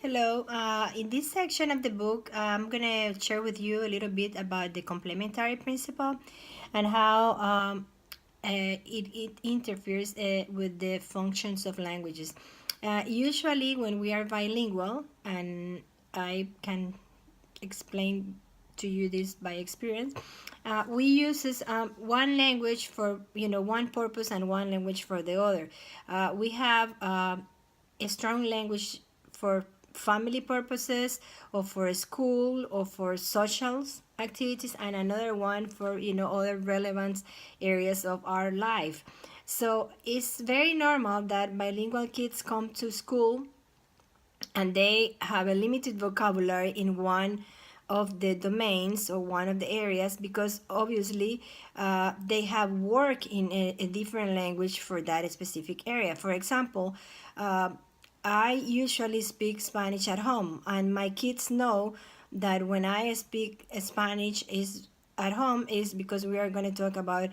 Hello. In this section of the book, I'm going to share with you a little bit about the complementary principle and how it interferes with the functions of languages. Usually, when we are bilingual, and I can explain to you this by experience, we use one language for one purpose and one language for the other. We have a strong language for family purposes or for school or for social activities, and another one for other relevant areas of our life. So it's very normal that bilingual kids come to school and they have a limited vocabulary in one of the domains or one of the areas, because obviously they have work in a different language for that specific area. For example, I usually speak Spanish at home, and my kids know that when I speak Spanish is at home is because we are going to talk about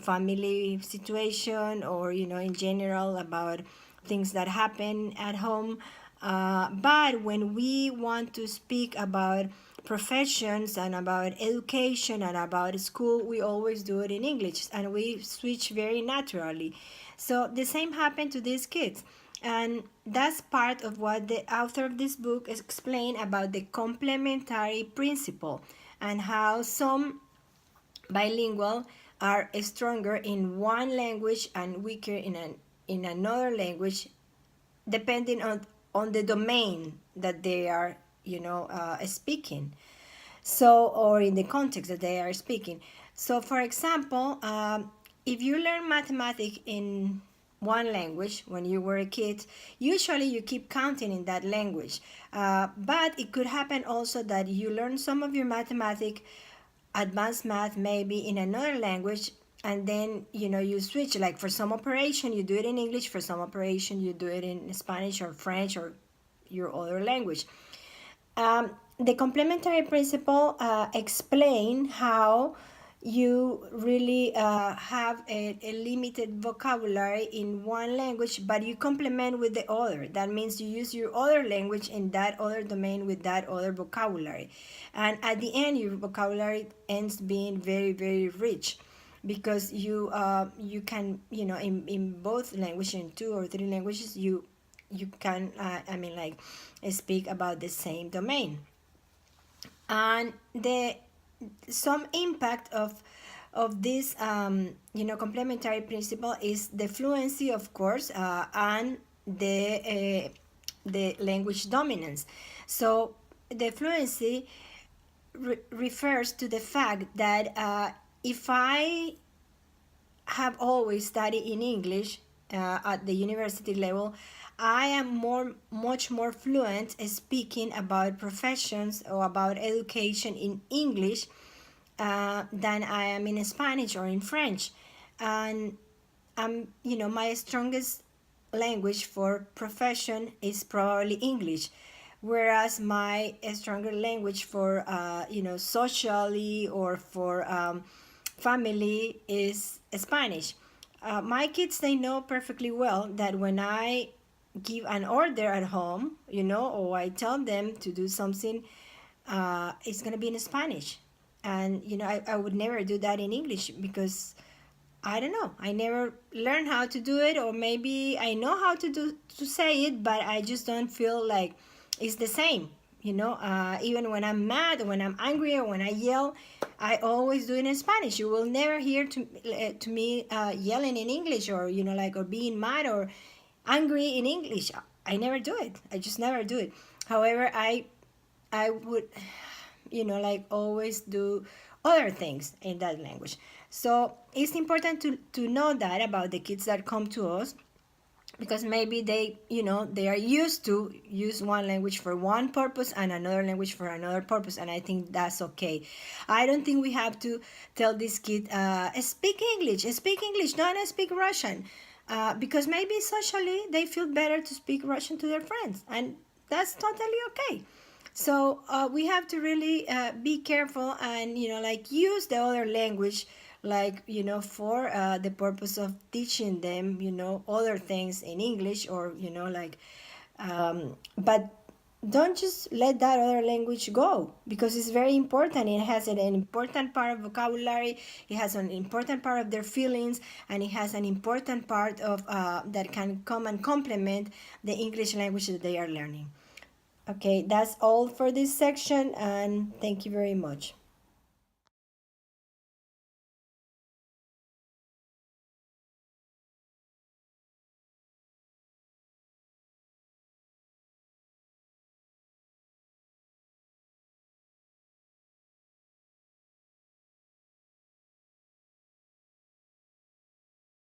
family situation, or in general about things that happen at home. But when we want to speak about professions and about education and about school, we always do it in English, and we switch very naturally. So the same happened to these kids. And that's part of what the author of this book explained about the complementary principle, and how some bilingual are stronger in one language and weaker in another language, depending on the domain that they are speaking, so, or in the context that they are speaking. So for example, if you learn mathematics in one language when you were a kid, usually you keep counting in that language, but it could happen also that you learn some of your mathematics, advanced math, maybe in another language, and then you switch. Like for some operation you do it in English, for some operation you do it in Spanish or French or your other language. The complementary principle explain how you really have a limited vocabulary in one language, but you complement with the other. That means you use your other language in that other domain with that other vocabulary, and at the end your vocabulary ends being very, very rich, because you can in both languages, in two or three languages, you can speak about the same domain. And the some impact of this complementary principle is the fluency, of course, and the language dominance. So the fluency refers to the fact that if I have always studied in English at the university level, I am much more fluent speaking about professions or about education in English than I am in Spanish or in French. And my strongest language for profession is probably English, whereas my stronger language for socially or for family is Spanish. My kids, they know perfectly well that when I give an order at home, or I tell them to do something, it's going to be in Spanish. And, I would never do that in English, because I don't know, I never learned how to do it, or maybe I know how to say it, but I just don't feel like it's the same. Even when I'm mad, or when I'm angry, or when I yell, I always do it in Spanish. You will never hear to me yelling in English, or or being mad or angry in English. I never do it. I just never do it. However, I would always do other things in that language. So it's important to know that about the kids that come to us, because maybe they are used to use one language for one purpose and another language for another purpose, and I think that's okay. I don't think we have to tell this kid, speak English, don't speak Russian, because maybe socially they feel better to speak Russian to their friends, and that's totally okay. So we have to really be careful, and use the other language, for the purpose of teaching them other things in English, or but don't just let that other language go, because it's very important. It has an important part of vocabulary, it has an important part of their feelings, and it has an important part of that can come and complement the English language that they are learning. Okay, that's all for this section, and thank you very much.